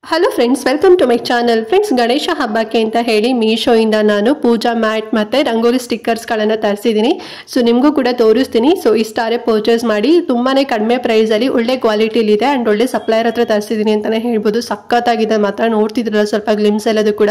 Hello friends, welcome to my channel. Friends, Ganesha ಹಬ್ಬಕ್ಕೆ ಅಂತ ಹೇಳಿ ಮೀಶೋಯಿಂದ ನಾನು ಪೂಜಾ ಮ್ಯಾಟ್ ಮತ್ತು ರಂಗೋಲಿ ಸ್ಟಿಕ್ಕರ್ಸ್ಗಳನ್ನು ತರಿಸಿದ್ದೀನಿ. ಸೊ ನಿಮಗೂ ಕೂಡ ತೋರಿಸ್ತೀನಿ. ಸೊ ಇಷ್ಟಾರೆ ಪರ್ಚೇಸ್ ಮಾಡಿ ತುಂಬಾ ಕಡಿಮೆ ಪ್ರೈಸಲ್ಲಿ ಒಳ್ಳೆ ಕ್ವಾಲಿಟಿಲಿದೆ ಆ್ಯಂಡ್ ಒಳ್ಳೆ ಸಪ್ಲೈಯರ್ ಹತ್ರ ತರಿಸಿದ್ದೀನಿ ಅಂತಲೇ ಹೇಳ್ಬೋದು. ಸಖತ್ತಾಗಿದೆ ಮಾತ್ರ. ನೋಡ್ತಿದ್ರಲ್ಲ ಸ್ವಲ್ಪ ಗ್ಲಿಮ್ಸ್ ಎಲ್ಲದು ಕೂಡ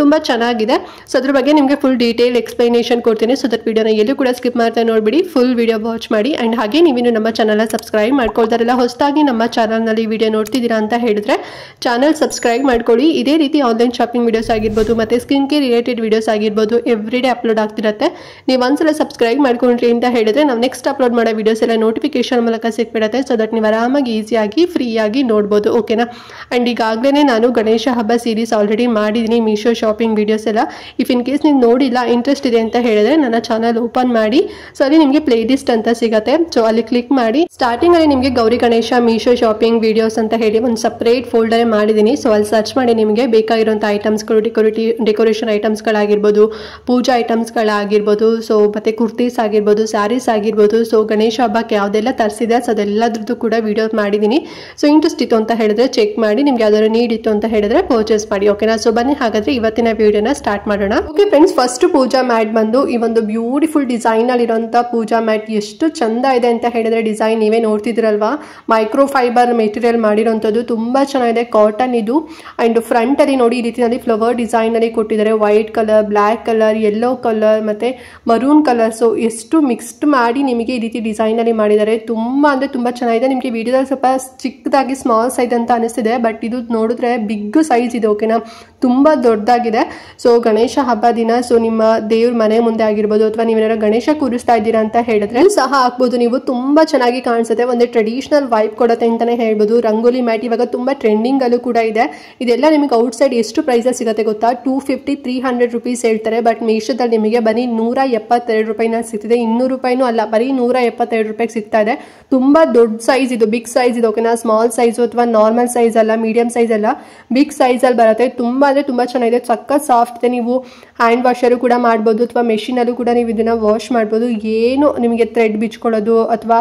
ತುಂಬ ಚೆನ್ನಾಗಿದೆ. ಸೊ ಅದ್ರ ಬಗ್ಗೆ ನಿಮಗೆ ಫುಲ್ ಡೀಟೇಲ್ ಎಕ್ಸ್ಪ್ಲನೇಷನ್ ಕೊಡ್ತೀನಿ. ಸೊ ದಟ್ ವಿಡಿಯೋನ ಎಲ್ಲೂ ಕೂಡ ಸ್ಕಿಪ್ ಮಾಡ್ತಾ ನೋಡಿಬಿಡಿ, ಫುಲ್ ವಿಡಿಯೋ ವಾಚ್ ಮಾಡಿ. ಆ್ಯಂಡ್ ಹಾಗೆ ನೀವಿನ್ನು ನಮ್ಮ ಚಾನಲ್ನ ಸಬ್ಸ್ಕ್ರೈಬ್ ಮಾಡ್ಕೊಳ್ತಾರಲ್ಲ, ಹೊಸದಾಗಿ ನಮ್ಮ ಚಾನಲ್ನಲ್ಲಿ ವಿಡಿಯೋ ನೋಡ್ತಿದ್ದೀರಾ ಅಂತ ಹೇಳಿದ್ರೆ ಚಾನಲ್ ಸಬ್ಸ್ಕ್ರೈಬ್ ಮಾಡ್ಕೊಳ್ಳಿ. ಇದೇ ರೀತಿ ಆನ್ಲೈನ್ ಶಾಪಿಂಗ್ ವಿಡಿಯೋಸ್ ಆಗಿರ್ಬೋದು ಮತ್ತು ಸ್ಕಿನ್ ಕೇರ್ ರಿಲೇಟೆಡ್ ವಿಡಿಯೋಸ್ ಆಗಿರ್ಬೋದು ಎವ್ರಿ ಡೇ ಅಪ್ಲೋಡ್ ಆಗ್ತಿರುತ್ತೆ. ನೀವು ಒಂದ್ಸಲ ಸಬ್ಸ್ಕ್ರೈಬ್ ಮಾಡ್ಕೊಂಡ್ರಿ ಅಂತ ಹೇಳಿದ್ರೆ ನಾವು ನೆಕ್ಸ್ಟ್ ಅಪ್ಲೋಡ್ ಮಾಡೋ ವಿಡಿಯೋಸ್ ಎಲ್ಲ ನೋಟಿಫಿಕೇಶನ್ ಮೂಲಕ ಸಿಕ್ಬಿಡುತ್ತೆ. ಸೊ ದಟ್ ನೀವು ಆರಾಮಾಗಿ ಈಸಿಯಾಗಿ ಫ್ರೀಯಾಗಿ ನೋಡ್ಬೋದು. ಓಕೆನಾ? ಆ್ಯಂಡ್ ಈಗಾಗಲೇ ನಾನು ಗಣೇಶ ಹಬ್ಬ ಸೀರೀಸ್ ಆಲ್ರೆಡಿ ಮಾಡಿದ್ದೀನಿ, ಮೀಶೋ ಶಾಪಿಂಗ್ ವಿಡಿಯೋಸ್ ಎಲ್ಲ. ಇಫ್ ಇನ್ ಕೇಸ್ ನೀವು ನೋಡಿಲ್ಲ, ಇಂಟ್ರೆಸ್ಟ್ ಇದೆ ಅಂತ ಹೇಳಿದ್ರೆ ನನ್ನ ಚಾನಲ್ ಓಪನ್ ಮಾಡಿ. ಸೊ ಅಲ್ಲಿ ನಿಮಗೆ ಪ್ಲೇ ಲಿಸ್ಟ್ ಅಂತ ಸಿಗುತ್ತೆ. ಸೊ ಅಲ್ಲಿ ಕ್ಲಿಕ್ ಮಾಡಿ ಸ್ಟಾರ್ಟಿಂಗಲ್ಲಿ ನಿಮಗೆ ಗೌರಿ ಗಣೇಶ ಮೀಶೋ ಶಾಪಿಂಗ್ ವಿಡಿಯೋಸ್ ಅಂತ ಹೇಳಿ ಒಂದು ಸಪ್ರೇಟ್ ಫೋಲ್ಡರ್ ಮಾಡಿದ್ದೀನಿ. ಸೊ ಅಲ್ಲಿ ಸರ್ಚ್ ಮಾಡಿ ನಿಮಗೆ ಬೇಕಾಗಿರುವಂಥ ಐಟಮ್ಸ್ಗಳು, ಡೆಕೋರೇಷನ್ ಐಟಮ್ಸ್ಗಳಾಗಿರ್ಬೋದು, ಪೂಜಾ ಐಟಮ್ಸ್ಗಳಾಗಿರ್ಬೋದು, ಸೊ ಮತ್ತು ಕುರ್ತೀಸ್ ಆಗಿರ್ಬೋದು, ಸ್ಯಾರೀಸ್ ಆಗಿರ್ಬೋದು. ಸೊ ಗಣೇಶ ಹಬ್ಬಕ್ಕೆ ಯಾವುದೆಲ್ಲ ತರಿಸಿದೆ ಸೊ ಅದೆಲ್ಲದ್ರದ್ದು ಕೂಡ ವಿಡಿಯೋ ಮಾಡಿದ್ದೀನಿ. ಸೊ ಇಂಟ್ರೆಸ್ಟ್ ಇತ್ತು ಅಂತ ಹೇಳಿದ್ರೆ ಚೆಕ್ ಮಾಡಿ, ನಿಮ್ಗೆ ಯಾವ್ದಾದ್ರು ನೀಡ್ ಇತ್ತು ಅಂತ ಹೇಳಿದ್ರೆ ಪರ್ಚೇಸ್ ಮಾಡಿ. ಓಕೆನಾ? ಸೊ ಬನ್ನಿ ಹಾಗಾದ್ರೆ ಇವತ್ತಿನ ವಿಡಿಯೋನ ಸ್ಟಾರ್ಟ್ ಮಾಡೋಣ. ಓಕೆ ಫ್ರೆಂಡ್ಸ್, ಫಸ್ಟ್ ಪೂಜಾ ಮ್ಯಾಟ್ ಬಂದು ಈ ಒಂದು ಬ್ಯೂಟಿಫುಲ್ ಡಿಸೈನ್ ಅಲ್ಲಿ ಇರುವಂತ ಪೂಜಾ ಮ್ಯಾಟ್ ಎಷ್ಟು ಚಂದ ಇದೆ ಅಂತ ಹೇಳಿದ್ರೆ ಡಿಸೈನ್ ನೀವೇ ನೋಡ್ತಿದ್ರಲ್ವಾ. ಮೈಕ್ರೋ ಫೈಬರ್ ಮೆಟೀರಿಯಲ್ ಮಾಡಿರೋಂಥದ್ದು ತುಂಬಾ ಚೆನ್ನಾಗಿದೆ. ಕಾಟನ್ ಇದು. ಅಂಡ್ ಫ್ರಂಟ್ ಅಲ್ಲಿ ನೋಡಿ ಈ ರೀತಿಯಲ್ಲಿ ಫ್ಲವರ್ ಡಿಸೈನ್ ಅಲ್ಲಿ ಕೊಟ್ಟಿದ್ದಾರೆ. White colour, black colour, yellow colour ಮತ್ತೆ ಮರೂನ್ ಕಲರ್. ಸೊ ಎಷ್ಟು ಮಿಕ್ಸ್ಡ್ ಮಾಡಿ ನಿಮಗೆ ಈ ರೀತಿ ಡಿಸೈನ್ ಅಲ್ಲಿ ಮಾಡಿದ್ದಾರೆ. ತುಂಬಾ ಅಂದ್ರೆ ತುಂಬಾ ಚೆನ್ನಾಗಿದೆ. ನಿಮಗೆ ವಿಡಿಯೋದಲ್ಲಿ ಸ್ವಲ್ಪ ಚಿಕ್ಕದಾಗಿ ಸ್ಮಾಲ್ ಸೈಜ್ ಅಂತ ಅನಿಸ್ತಿದೆ, ಬಟ್ ಇದು ನೋಡಿದ್ರೆ ಬಿಗ್ ಸೈಜ್ ಇದೆ. ಓಕೆನಾ? ತುಂಬಾ ದೊಡ್ಡದಾಗಿದೆ. ಸೊ ಗಣೇಶ ಹಬ್ಬ ದಿನ ಸೊ ನಿಮ್ಮ ದೇವ್ರ ಮನೆ ಮುಂದೆ ಆಗಿರ್ಬೋದು ಅಥವಾ ನೀವೇನಾದ್ರು ಗಣೇಶ ಕೂರಿಸ್ತಾ ಇದ್ದೀರಾ ಅಂತ ಹೇಳಿದ್ರೆ ಸಹ ಹಾಕ್ಬೋದು ನೀವು. ತುಂಬಾ ಚೆನ್ನಾಗಿ ಕಾಣಿಸುತ್ತೆ. ಒಂದು ಟ್ರೆಡಿಷನಲ್ ವೈಬ್ ಕೊಡುತ್ತೆ ಅಂತಾನೆ ಹೇಳ್ಬೋದು. ರಂಗೋಲಿ ಮ್ಯಾಟ್ ಇವಾಗ ತುಂಬಾ ಟ್ರೆಂಡಿಂಗ್ ಅಲ್ಲೂ ಕೂಡ ಇದೆ. ಇದೆಲ್ಲ ನಿಮಗೆ ಔಟ್ ಸೈಡ್ ಎಷ್ಟು ಪ್ರೈಸಸ್ ಸಿಗುತ್ತೆ ಗೊತ್ತಾ? 250-300 ರುಪೀಸ್ ಹೇಳ್ತಾರೆ. ಬಟ್ ಮೀಶೋದಲ್ಲಿ ನಿಮಗೆ ಬರೀ 172 ರೂಪಾಯಿನ ಸಿಗ್ತಿದೆ. 200 ರೂಪಾಯಿನೂ ಅಲ್ಲ, ಬರೀ 172 ರೂಪಾಯಿಗೆ ಸಿಗ್ತಾ ಇದೆ. ತುಂಬಾ ದೊಡ್ಡ ಸೈಜ್ ಇದು, ಬಿಗ್ ಸೈಜ್ ಇದು. ಓಕೆನಾ? ಸ್ಮಾಲ್ ಸೈಜ್ ಅಥವಾ ನಾರ್ಮಲ್ ಸೈಜ್ ಅಲ್ಲ, ಮೀಡಿಯಂ ಸೈಜ್ ಅಲ್ಲ, ಬಿಗ್ ಸೈಜ್ ಅಲ್ಲಿ ಬರುತ್ತೆ. ತುಂಬಾ ಅಂದ್ರೆ ತುಂಬಾ ಚೆನ್ನಾಗಿದೆ. ಸಖತ್ ಸಾಫ್ಟ್ ಇದೆ. ನೀವು ಹ್ಯಾಂಡ್ ವಾಷರು ಕೂಡ ಮಾಡ್ಬೋದು ಅಥವಾ ಮೆಷಿನ್ ಅಲ್ಲೂ ಕೂಡ ನೀವು ಇದನ್ನ ವಾಶ್ ಮಾಡ್ಬೋದು. ಏನು ನಿಮಗೆ ಥ್ರೆಡ್ ಬಿಚ್ಕೊಳ್ಳೋದು ಅಥವಾ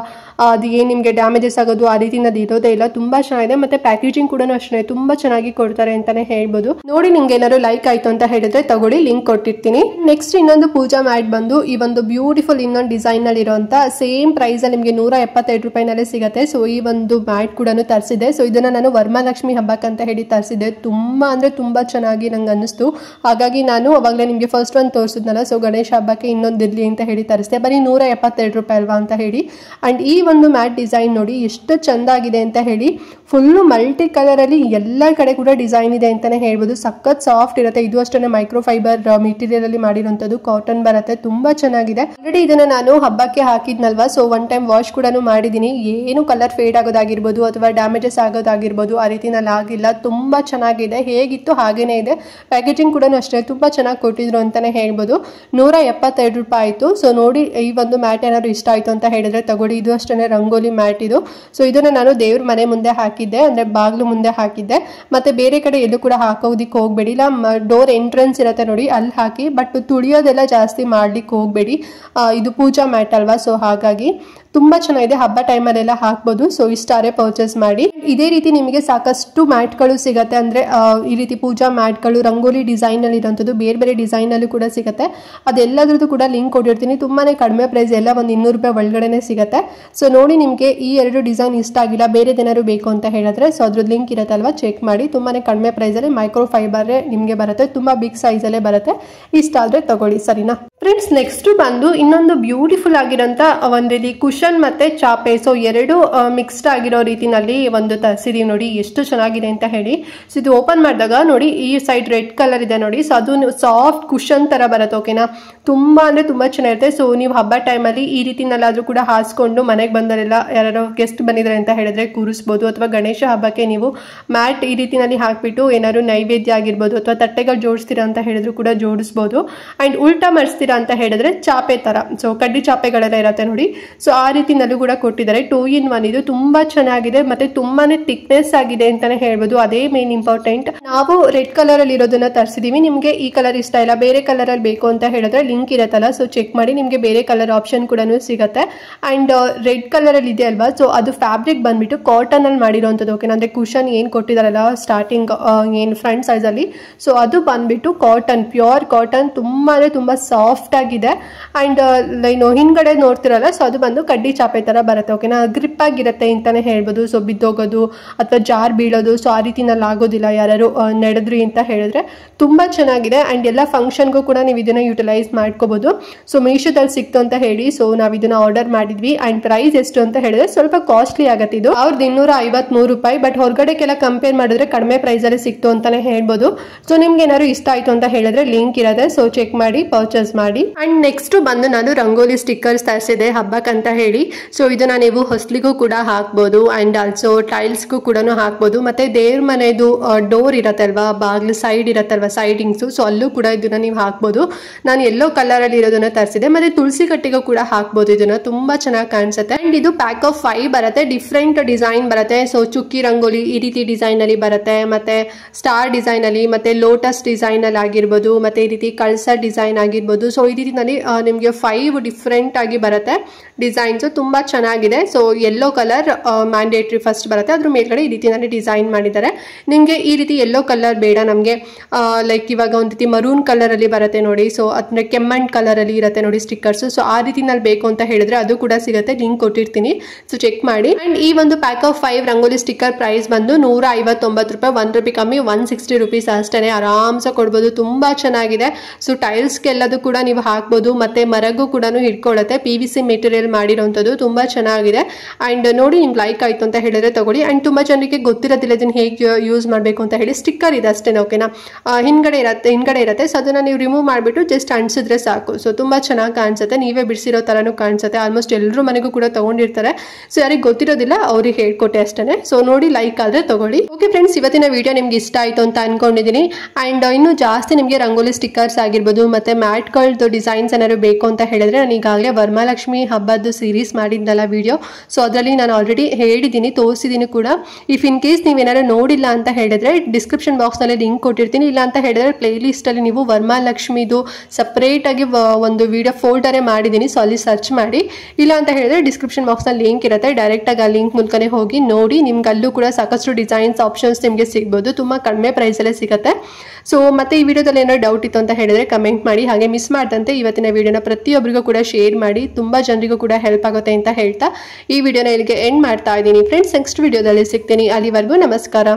ಅದು ಏನು ನಿಮಗೆ ಡ್ಯಾಮೇಜಸ್ ಆಗೋದು ಆ ರೀತಿನಲ್ಲಿ ಇರೋದೇ ಇಲ್ಲ. ತುಂಬಾ ಚೆನ್ನಾಗಿದೆ. ಮತ್ತೆ ಪ್ಯಾಕೇಜಿಂಗ್ ಕೂಡ ಅಷ್ಟೇ ತುಂಬಾ ಚೆನ್ನಾಗಿ ಕೊಡ್ತಾರೆ ಅಂತಾನೆ ಹೇಳ್ಬೋದು. ನೋಡಿ, ನಿಮ್ಗೆ ಏನಾದ್ರು ಲೈಕ್ ಆಯ್ತು ಅಂತ ಹೇಳಿದ್ರೆ ತಗೊಳ್ಳಿ, ಲಿಂಕ್ ಕೊಟ್ಟಿರ್ತೀನಿ. ನೆಕ್ಸ್ಟ್ ಇನ್ನೊಂದು ಪೂಜಾ ಮ್ಯಾಟ್ ಬಂದು ಈ ಒಂದು ಬ್ಯೂಟಿಫುಲ್ ಇನ್ನೊಂದು ಡಿಸೈನ್ ನಲ್ಲಿ ಇರುವಂತ ಸೇಮ್ ಪ್ರೈಸ್ ಅಲ್ಲಿ ನಿಮಗೆ 172 ರೂಪಾಯಿನಲ್ಲೇ ಸಿಗುತ್ತೆ. ಸೊ ಈ ಒಂದು ಮ್ಯಾಟ್ ಕೂಡ ತರಿಸಿದೆ. ಸೊ ಇದನ್ನ ನಾನು ವರಮಹಾಲಕ್ಷ್ಮಿ ಹಬ್ಬಕ್ಕೆ ಅಂತ ಹೇಳಿ ತರಿಸಿದೆ. ತುಂಬಾ ಅಂದ್ರೆ ತುಂಬಾ ಚೆನ್ನಾಗಿ ನಂಗೆ ಅನ್ನಿಸ್ತು. ಹಾಗಾಗಿ ನಾನು ಅವಾಗಲೇ ನಿಮಗೆ ಫಸ್ಟ್ ಒಂದು ತೋರಿಸಿದ್ನಲ್ಲ, ಸೊ ಗಣೇಶ ಹಬ್ಬಕ್ಕೆ ಇನ್ನೊಂದು ಇರ್ಲಿ ಅಂತ ಹೇಳಿ ತರಿಸಿದೆ. ಬರೀ 172 ರೂಪಾಯಿ ಅಲ್ವಾ ಅಂತ ಹೇಳಿ. ಅಂಡ್ ಈ ಒಂದು ಮ್ಯಾಟ್ ಡಿಸೈನ್ ನೋಡಿ ಎಷ್ಟು ಚಂದಾಗಿದೆ ಅಂತ ಹೇಳಿ. ಫುಲ್ಲು ಮಲ್ಟಿ ಕಲರ್ ಅಲ್ಲಿ ಎಲ್ಲ ಕಡೆ ಕೂಡ ಡಿಸೈನ್ ಇದೆ ಅಂತಾನೆ ಹೇಳ್ಬೋದು. ಸಖತ್ ಸಾಫ್ಟ್ ಇರುತ್ತೆ. ಇದು ಅಷ್ಟೇ ಮೈಕ್ರೋ ಫೈಬರ್ ಮೆಟೀರಿಯಲ್ ಅಲ್ಲಿ ಮಾಡಿರುವಂತದ್ದು. ಕಾಟನ್ ಬರುತ್ತೆ. ತುಂಬಾ ಚೆನ್ನಾಗಿದೆ. ಆಲ್ರೆಡಿ ಇದನ್ನ ನಾನು ಹಬ್ಬಕ್ಕೆ ಹಾಕಿದ್ನಲ್ವಾ, ಸೊ ಒನ್ ಟೈಮ್ ವಾಶ್ ಕೂಡ ಮಾಡಿದೀನಿ. ಏನು ಕಲರ್ ಫೇಡ್ ಆಗೋದಾಗಿರ್ಬೋದು ಅಥವಾ ಡ್ಯಾಮೇಜಸ್ ಆಗೋದಾಗಿರ್ಬೋದು ಆ ರೀತಿನಲ್ಲಿ ಆಗಿಲ್ಲ. ತುಂಬಾ ಚೆನ್ನಾಗಿದೆ. ಹೇಗಿತ್ತು ಹಾಗೇನೆ ಇದೆ. ಪ್ಯಾಕೇಜಿಂಗ್ ಕೂಡ ಅಷ್ಟೇ ತುಂಬಾ ಚೆನ್ನಾಗಿ ಕೊಟ್ಟಿದ್ರು ಅಂತಾನೆ ಹೇಳ್ಬೋದು. 172 ರೂಪಾಯಿ ಆಯ್ತು. ಸೊ ನೋಡಿ, ಈ ಒಂದು ಮ್ಯಾಟ್ ಏನಾದ್ರು ಇಷ್ಟ ಆಯ್ತು ಅಂತ ಹೇಳಿದ್ರೆ ತಗೊಳ್ಳಿ. ಇದು ಅಷ್ಟೇ ರಂಗೋಲಿ ಮ್ಯಾಟ್ ಇದು. ಸೊ ಇದನ್ನ ನಾನು ದೇವ್ರ ಮನೆ ಮುಂದೆ ಹಾಕಿದ್ದೆ, ಅಂದ್ರೆ ಬಾಗ್ಲು ಮುಂದೆ ಹಾಕಿದ್ದೆ. ಮತ್ತೆ ಬೇರೆ ಕಡೆ ಎಲ್ಲೂ ಕೂಡ ಹಾಕೋದಿಕ್ಕೆ ಹೋಗ್ಬೇಡಿ. ಇಲ್ಲ ಡೋರ್ ಎಂಟ್ರೆನ್ಸ್ ಇರುತ್ತೆ ನೋಡಿ, ಅಲ್ಲಿ ಹಾಕಿ. ಬಟ್ ತುಳಿಯೋದೆಲ್ಲ ಜಾಸ್ತಿ ಮಾಡ್ಲಿಕ್ಕೆ ಹೋಗ್ಬೇಡಿ. ಇದು ಪೂಜಾ ಮ್ಯಾಟ್ ಅಲ್ವಾ, ಸೊ ಹಾಗಾಗಿ ತುಂಬಾ ಚೆನ್ನಾಗಿದೆ. ಹಬ್ಬ ಟೈಮಲ್ಲೆಲ್ಲ ಹಾಕ್ಬೋದು. ಸೊ ಇಷ್ಟಾರೆ ಪರ್ಚೇಸ್ ಮಾಡಿ. ಇದೇ ರೀತಿ ನಿಮಗೆ ಸಾಕಷ್ಟು ಮ್ಯಾಟ್ಗಳು ಸಿಗುತ್ತೆ. ಅಂದ್ರೆ ಈ ರೀತಿ ಪೂಜಾ ಮ್ಯಾಟ್ಗಳು ರಂಗೋಲಿ ಡಿಸೈನ್ ಅಲ್ಲಿ ಇರುವಂತದ್ದು ಬೇರೆ ಬೇರೆ ಡಿಸೈನ್ ಅಲ್ಲೂ ಕೂಡ ಸಿಗುತ್ತೆ. ಅದೆಲ್ಲದ್ರದ್ದು ಕೂಡ ಲಿಂಕ್ ಕೊಟ್ಟಿರ್ತೀನಿ. ತುಂಬಾನೇ ಕಡಿಮೆ ಪ್ರೈಸ್, ಎಲ್ಲ ಒಂದು 200 ರೂಪಾಯಿ ಒಳಗಡೆನೆ ಸಿಗುತ್ತೆ. ಸೊ ನೋಡಿ, ನಿಮಗೆ ಈ ಎರಡು ಡಿಸೈನ್ ಇಷ್ಟ ಆಗಿಲ್ಲ, ಬೇರೆದೇನಾದ್ರು ಬೇಕು ಅಂತ ಹೇಳಿದ್ರೆ ಸೊ ಅದ್ರದ್ದು ಲಿಂಕ್ ಇರುತ್ತಲ್ವಾ, ಚೆಕ್ ಮಾಡಿ. ತುಂಬಾನೇ ಕಡಿಮೆ ಪ್ರೈಸ್ ಅಲ್ಲಿ ಮೈಕ್ರೋ ಫೈಬರ್ ನಿಮಗೆ ಬರುತ್ತೆ. ತುಂಬಾ ಬಿಗ್ ಸೈಜ್ ಅಲ್ಲೇ ಬರುತ್ತೆ. ಇಷ್ಟ ಆದ್ರೆ ತಗೊಳ್ಳಿ, ಸರಿನಾ ಫ್ರೆಂಡ್ಸ್? ನೆಕ್ಸ್ಟ್ ಬಂದು ಇನ್ನೊಂದು ಬ್ಯೂಟಿಫುಲ್ ಆಗಿರೋಂತ ಒಂದು ಕುಶನ್ ಮತ್ತೆ ಚಾಪೆ. ಸೊ ಎರಡು ಮಿಕ್ಸ್ಡ್ ಆಗಿರೋ ರೀತಿನಲ್ಲಿ ಒಂದು ತರಿಸಿದೀವಿ. ನೋಡಿ ಎಷ್ಟು ಚೆನ್ನಾಗಿದೆ ಅಂತ ಹೇಳಿ. ಸೊ ಇದು ಓಪನ್ ಮಾಡಿದಾಗ ನೋಡಿ, ಈ ಸೈಡ್ ರೆಡ್ ಕಲರ್ ಇದೆ ನೋಡಿ. ಸೊ ಅದು ಸಾಫ್ಟ್ ಕುಶನ್ ತರ ಬರುತ್ತೆ. ಓಕೆನಾ? ತುಂಬಾ ಅಂದ್ರೆ ತುಂಬಾ ಚೆನ್ನಾಗಿರುತ್ತೆ. ಸೊ ನೀವು ಹಬ್ಬ ಟೈಮಲ್ಲಿ ಈ ರೀತಿನಲ್ಲಾದ್ರೂ ಕೂಡ ಹಾಸ್ಕೊಂಡು ಮನೆಗೆ ಬಂದರೆಲ್ಲ ಯಾರು ಗೆಸ್ಟ್ ಬಂದಿದ್ದಾರೆ ಅಂತ ಹೇಳಿದ್ರೆ ಕೂರಿಸ್ಬೋದು. ಅಥವಾ ಗಣೇಶ ಹಬ್ಬಕ್ಕೆ ನೀವು ಮ್ಯಾಟ್ ಈ ರೀತಿನಲ್ಲಿ ಹಾಕ್ಬಿಟ್ಟು ಏನಾದ್ರು ನೈವೇದ್ಯ ಆಗಿರ್ಬೋದು ಅಥವಾ ತಟ್ಟೆಗಳು ಜೋಡಿಸ್ತೀರಾ ಅಂತ ಹೇಳಿದ್ರು ಕೂಡ ಜೋಡಿಸ್ಬೋದು. ಅಂಡ್ ಉಲ್ಟಾ ಮಡಿಸ್ತೀರಾ ಅಂತ ಹೇಳಿದ್ರೆ ಚಾಪೆ ತರ, ಸೊ ಕಡ್ಡಿ ಚಾಪೆಗಳೆಲ್ಲ ಇರುತ್ತೆ ನೋಡಿ, ಸೊ ಆ ರೀತಿನಲ್ಲೂ ಕೂಡ ಕೊಟ್ಟಿದ್ದಾರೆ. 2-in-1 ಇದು ತುಂಬಾ ಚೆನ್ನಾಗಿದೆ ಮತ್ತೆ ತುಂಬಾನೇ ಥಿಕ್ನೆಸ್ ಆಗಿದೆ ಅಂತಾನೆ ಹೇಳ್ಬೋದು. ಅದೇ ಮೇನ್ ಇಂಪಾರ್ಟೆಂಟ್. ನಾವು ರೆಡ್ ಕಲರ್ ಅಲ್ಲಿ ಇರೋದನ್ನ ತರಿಸಿದೀವಿ. ನಿಮ್ಗೆ ಈ ಕಲರ್ ಇಷ್ಟ ಇಲ್ಲ, ಬೇರೆ ಕಲರ್ ಅಲ್ಲಿ ಬೇಕು ಅಂತ ಹೇಳಿದ್ರೆ ಲಿಂಕ್ ಇರತ್ತಲ್ಲ, ಸೊ ಚೆಕ್ ಮಾಡಿ ನಿಮ್ಗೆ ಬೇರೆ ಕಲರ್ ಆಪ್ಷನ್ ಕೂಡ ಸಿಗುತ್ತೆ. ಅಂಡ್ ರೆಡ್ ಕಲರ್ ಅಲ್ಲಿ ಇದೆ ಅಲ್ವಾ, ಸೊ ಅದು ಫ್ಯಾಬ್ರಿಕ್ ಬಂದ್ಬಿಟ್ಟು ಕಾಟನ್ ಅಲ್ಲಿ ಮಾಡಿರೋಂಥದ್ದು. ಓಕೆ, ಅಂದ್ರೆ ಕುಶನ್ ಏನ್ ಕೊಟ್ಟಿದಾರಲ್ಲ ಸ್ಟಾರ್ಟಿಂಗ್ ಏನ್ ಫ್ರಂಟ್ ಸೈಜ್ ಅಲ್ಲಿ, ಸೊ ಅದು ಬಂದ್ಬಿಟ್ಟು ಕಾಟನ್, ಪ್ಯೂರ್ ಕಾಟನ್, ತುಂಬಾ ಸಾಫ್ಟ್ ಆಗಿದೆ. ಅಂಡ್ ಹಿಂದ್ಗಡೆ ನೋಡ್ತಿರಲ್ಲ, ಸೊ ಅದು ಬಂದು ಕಡ್ಡಿ ಚಾಪೆ ತರ ಬರುತ್ತೆ. ಓಕೆನಾ, ಗ್ರಿಪ್ ಆಗಿರುತ್ತೆ ಅಂತಾನೆ ಹೇಳ್ಬೋದು. ಸೊ ಬಿದ್ದೋಗೋದು ಅಥವಾ ಜಾರ್ ಬೀಳೋದು, ಸೊ ಆ ರೀತಿನಲ್ಲಿ ಆಗೋದಿಲ್ಲ ಯಾರು ನಡೆದ್ರಿ ಅಂತ ಹೇಳಿದ್ರೆ. ತುಂಬಾ ಚೆನ್ನಾಗಿದೆ. ಅಂಡ್ ಎಲ್ಲ ಫಂಕ್ಷನ್ಗೂ ಕೂಡ ನೀವು ಇದನ್ನ ಯುಟಿಲೈಸ್ ಮಾಡ್ಕೋಬಹುದು. ಸೊ ಮೀಶೋದಲ್ಲಿ ಸಿಕ್ತು ಅಂತ ಹೇಳಿ ಸೊ ನಾವು ಇದನ್ನ ಆರ್ಡರ್ ಮಾಡಿದ್ವಿ. ಅಂಡ್ ಪ್ರೈಸ್ ಎಷ್ಟು ಅಂತ ಹೇಳಿದ್ರೆ ಸ್ವಲ್ಪ ಕಾಸ್ಟ್ಲಿ ಆಗತ್ತೆ. ಇದು 1253 ರೂಪಾಯಿ, ಬಟ್ ಹೊರಗಡೆಗೆಲ್ಲ ಕಂಪೇರ್ ಮಾಡಿದ್ರೆ ಕಡಿಮೆ ಪ್ರೈಸ್ ಅಲ್ಲಿ ಸಿಕ್ತು ಅಂತಾನೆ ಹೇಳ್ಬೋದು. ಸೊ ನಿಮ್ಗೆ ಏನಾದ್ರು ಇಷ್ಟ ಆಯ್ತು ಅಂತ ಹೇಳಿದ್ರೆ ಲಿಂಕ್ ಇರುತ್ತೆ, ಸೊ ಚೆಕ್ ಮಾಡಿ ಪರ್ಚೇಸ್ ಮಾಡಿ. ಅಂಡ್ ನೆಕ್ಸ್ಟ್ ಬಂದು ನಾನು ರಂಗೋಲಿ ಸ್ಟಿಕ್ಕರ್ಸ್ ತರಿಸಿದೆ ಹಬ್ಬಕ್ಕಂತ ಹೇಳಿ. ಸೊ ಇದನ್ನ ನೀವು ಹೊಸ್ಲಿಗೂ ಕೂಡ ಹಾಕ್ಬೋದು ಅಂಡ್ ಆಲ್ಸೋ ಟೈಲ್ಸ್ಗೂ ಕೂಡ ಹಾಕ್ಬೋದು. ಮತ್ತೆ ದೇವ್ರ ಮನೆದು ಡೋರ್ ಇರತ್ತಲ್ವಾ, ಬಾಗ್ಲು ಸೈಡ್ ಇರತ್ತಲ್ವಾ, ಸೈಡಿಂಗ್ಸು, ಸೊ ಅಲ್ಲೂ ಕೂಡ ಇದನ್ನ ನೀವು ಹಾಕ್ಬೋದು. ನಾನು ಯೆಲ್ಲೋ ಕಲರ್ ಅಲ್ಲಿ ಇರೋದನ್ನ ತರಿಸಿದೆ. ಮತ್ತೆ ತುಳಸಿ ಕಟ್ಟಿಗೂ ಕೂಡ ಹಾಕ್ಬೋದು. ಇದನ್ನ ತುಂಬಾ ಚೆನ್ನಾಗಿ ಕಾಣಿಸುತ್ತೆ. ಅಂಡ್ ಇದು ಪ್ಯಾಕ್ ಆಫ್ 5 ಬರುತ್ತೆ. ಡಿಫ್ರೆಂಟ್ ಡಿಸೈನ್ ಬರುತ್ತೆ. ಸೊ ಚುಕ್ಕಿ ರಂಗೋಲಿ ಈ ರೀತಿ ಡಿಸೈನ್ ಅಲ್ಲಿ ಬರುತ್ತೆ, ಮತ್ತೆ ಸ್ಟಾರ್ ಡಿಸೈನ್ ಅಲ್ಲಿ, ಮತ್ತೆ ಲೋಟಸ್ ಡಿಸೈನ್ ಅಲ್ಲಿ ಆಗಿರ್ಬೋದು, ಮತ್ತೆ ಈ ರೀತಿ ಕಳ್ಸ ಡಿಸೈನ್ ಆಗಿರ್ಬೋದು. ಸೊ ಈ ರೀತಿನಲ್ಲಿ ನಿಮಗೆ 5 ಡಿಫ್ರೆಂಟ್ ಆಗಿ ಬರುತ್ತೆ ಡಿಸೈನ್ಸ್. ತುಂಬಾ ಚೆನ್ನಾಗಿದೆ. So yellow colour mandatory first ಬರುತ್ತೆ, ಅದ್ರ ಮೇಲ್ಗಡೆ ಈ ರೀತಿನಲ್ಲಿ ಡಿಸೈನ್ ಮಾಡಿದ್ದಾರೆ. ನಿಮಗೆ ಈ ರೀತಿ ಯೆಲ್ಲೋ ಕಲರ್ ಬೇಡ, ನಮಗೆ ಲೈಕ್ ಇವಾಗ ಒಂದು ರೀತಿ ಮರೂನ್ ಕಲರ್ ಅಲ್ಲಿ ಬರುತ್ತೆ ನೋಡಿ, ಸೊ ಅಂದ್ರೆ ಕೆಮ್ಮಣ್ಣ್ ಕಲರ್ ಅಲ್ಲಿ ಇರುತ್ತೆ ನೋಡಿ ಸ್ಟಿಕ್ಕರ್ಸ್. ಸೊ ಆ ರೀತಿನಲ್ಲಿ ಬೇಕು ಅಂತ ಹೇಳಿದ್ರೆ ಅದು ಕೂಡ ಸಿಗುತ್ತೆ, ಲಿಂಕ್ ಕೊಟ್ಟಿರ್ತೀನಿ, ಸೊ ಚೆಕ್ ಮಾಡಿ. ಅಂಡ್ ಈ ಒಂದು pack of 5 rangoli sticker price ಬಂದು 159 ರೂಪಾಯಿ, 1 ರೂಪಾಯಿ ಕಮ್ಮಿ, 160 ರೂಪೀಸ್ ಅಷ್ಟೇ. ಆರಾಮ್ಸೆ ಕೊಡ್ಬೋದು. ತುಂಬಾ ಚೆನ್ನಾಗಿದೆ. ಸೊ ಟೈಲ್ಸ್ಗೆಲ್ಲದು ಕೂಡ ನೀವು ಹಾಕ್ಬೋದು, ಮತ್ತೆ ಮರಗೂ ಕೂಡ ಹಿಡ್ಕೊಳ್ಳುತ್ತೆ. PVC ಮೆಟೀರಿಯಲ್ ಮಾಡಿರೋಂಥದ್ದು ತುಂಬಾ ಚೆನ್ನಾಗಿದೆ. ಅಂಡ್ ನೋಡಿ ನಿಮ್ಗೆ ಲೈಕ್ ಆಯ್ತು ಅಂತ ಹೇಳಿದ್ರೆ ತಗೊಳ್ಳಿ. ಅಂಡ್ ತುಂಬಾ ಜನರಿಗೆ ಗೊತ್ತಿರೋದಿಲ್ಲ ಇದನ್ನ ಹೇಗೆ ಯೂಸ್ ಮಾಡಬೇಕು ಅಂತ ಹೇಳಿ. ಸ್ಟಿಕ್ಕರ್ ಇದೆ ಅಷ್ಟೇ, ಓಕೆನಾ, ಹಿಂದ್ಗಡೆ ಇರುತ್ತೆ. ಸೊ ಅದನ್ನ ನೀವು ರಿಮೂವ್ ಮಾಡಿಬಿಟ್ಟು ಜಸ್ಟ್ ಅಂಟಿಸಿದ್ರೆ ಸಾಕು. ಸೊ ತುಂಬಾ ಚೆನ್ನಾಗಿ ಕಾಣಿಸುತ್ತೆ, ನೀವೇ ಬಿಡಿಸಿರೋ ತರನು ಕಾಣಿಸುತ್ತೆ. ಆಲ್ಮೋಸ್ಟ್ ಎಲ್ಲರೂ ಮನೆಗೂ ಕೂಡ ತಗೊಂಡಿರ್ತಾರೆ. ಸೊ ಯಾರಿಗೆ ಗೊತ್ತಿರೋದಿಲ್ಲ ಅವ್ರಿಗೆ ಹೇಳ್ಕೊಟ್ಟೆ ಅಷ್ಟೇ. ಸೊ ನೋಡಿ ಲೈಕ್ ಆದ್ರೆ ತಗೊಳ್ಳಿ. ಓಕೆ ಫ್ರೆಂಡ್ಸ್, ಇವತ್ತಿನ ವಿಡಿಯೋ ನಿಮ್ಗೆ ಇಷ್ಟ ಆಯ್ತು ಅಂತ ಅನ್ಕೊಂಡಿದ್ದೀನಿ. ಅಂಡ್ ಇನ್ನು ಜಾಸ್ತಿ ನಿಮಗೆ ರಂಗೋಲಿ ಸ್ಟಿಕ್ಕರ್ಸ್ ಆಗಿರ್ಬೋದು ಮತ್ತೆ ಮ್ಯಾಟ್ಗಳದ್ದು ಡಿಸೈನ್ಸ್ ಏನಾದ್ರು ಬೇಕು ಅಂತ ಹೇಳಿದ್ರೆ ನಾನು ಈಗಾಗಲೇ ವರಮಹಾಲಕ್ಷ್ಮಿ ಹಬ್ಬದ್ದು ಸೀರೀಸ್ ಮಾಡಿದ್ನಲ್ಲ ವಿಡಿಯೋ, ಸೊ ಅದರಲ್ಲಿ ನಾನು ಆಲ್ರೆಡಿ ಹೇಳಿದ್ದೀನಿ, ತೋರಿಸಿದ್ದೀನಿ ಕೂಡ. ಇಫ್ ಇನ್ ಕೇಸ್ ನೀವೇನಾದ್ರು ನೋಡಿಲ್ಲ ಅಂತ ಹೇಳಿದ್ರೆ ಡಿಸ್ಕ್ರಿಪ್ಷನ್ ಬಾಕ್ಸ್ನಲ್ಲಿ ಲಿಂಕ್ ಕೊಟ್ಟಿರ್ತೀನಿ. ಇಲ್ಲ ಅಂತ ಹೇಳಿದ್ರೆ ಪ್ಲೇ ಲಿಸ್ಟಲ್ಲಿ ನೀವು ವರಮಹಾಲಕ್ಷ್ಮಿದು ಸಪ್ರೇಟ್ ಆಗಿ ಒಂದು ವಿಡಿಯೋ ಫೋಲ್ಡರೇ ಮಾಡಿದ್ದೀನಿ, ಸೊ ಅಲ್ಲಿ ಸರ್ಚ್ ಮಾಡಿ. ಇಲ್ಲ ಅಂತ ಹೇಳಿದ್ರೆ ಡಿಸ್ಕ್ರಿಪ್ಷನ್ ಬಾಕ್ಸ್ನಲ್ಲಿ ಲಿಂಕ್ ಇರುತ್ತೆ, ಡೈರೆಕ್ಟ್ ಆಗಿ ಆ ಲಿಂಕ್ ಮೂಲಕನೇ ಹೋಗಿ ನೋಡಿ. ನಿಮ್ಗೆ ಅಲ್ಲೂ ಕೂಡ ಸಾಕಷ್ಟು ಡಿಸೈನ್ಸ್ ಆಪ್ಷನ್ಸ್ ನಿಮಗೆ ಸಿಗ್ಬೋದು, ತುಂಬಾ ಕಡಿಮೆ ಪ್ರೈಸಲ್ಲೇ ಸಿಗುತ್ತೆ. ಸೊ ಮತ್ತೆ ಈ ವಿಡಿಯೋದಲ್ಲಿ ಏನಾದ್ರು ಡೌಟ್ ಇತ್ತು ಅಂತ ಹೇಳಿದ್ರೆ ಕಮೆಂಟ್ ಮಾಡಿ. ಹಾಗೆ ಮಿಸ್ ಮಾಡ್ದಂತೆ ಇವತ್ತಿನ ವಿಡಿಯೋನ ಪ್ರತಿಯೊಬ್ಬರಿಗೂ ಕೂಡ ಶೇರ್ ಮಾಡಿ, ತುಂಬಾ ಜನರಿಗೂ ಕೂಡ ಹೆಲ್ಪ್ ಆಗುತ್ತೆ ಅಂತ ಹೇಳ್ತಾ ಈ ವಿಡಿಯೋನ ಇಲ್ಲಿಗೆ ಎಂಡ್ ಮಾಡ್ತಾ ಇದ್ದೀನಿ ಫ್ರೆಂಡ್ಸ್. ನೆಕ್ಸ್ಟ್ ವಿಡಿಯೋದಲ್ಲಿ ಸಿಗ್ತೀನಿ. ಅಲ್ಲಿವರೆಗೂ ನಮಸ್ಕಾರ.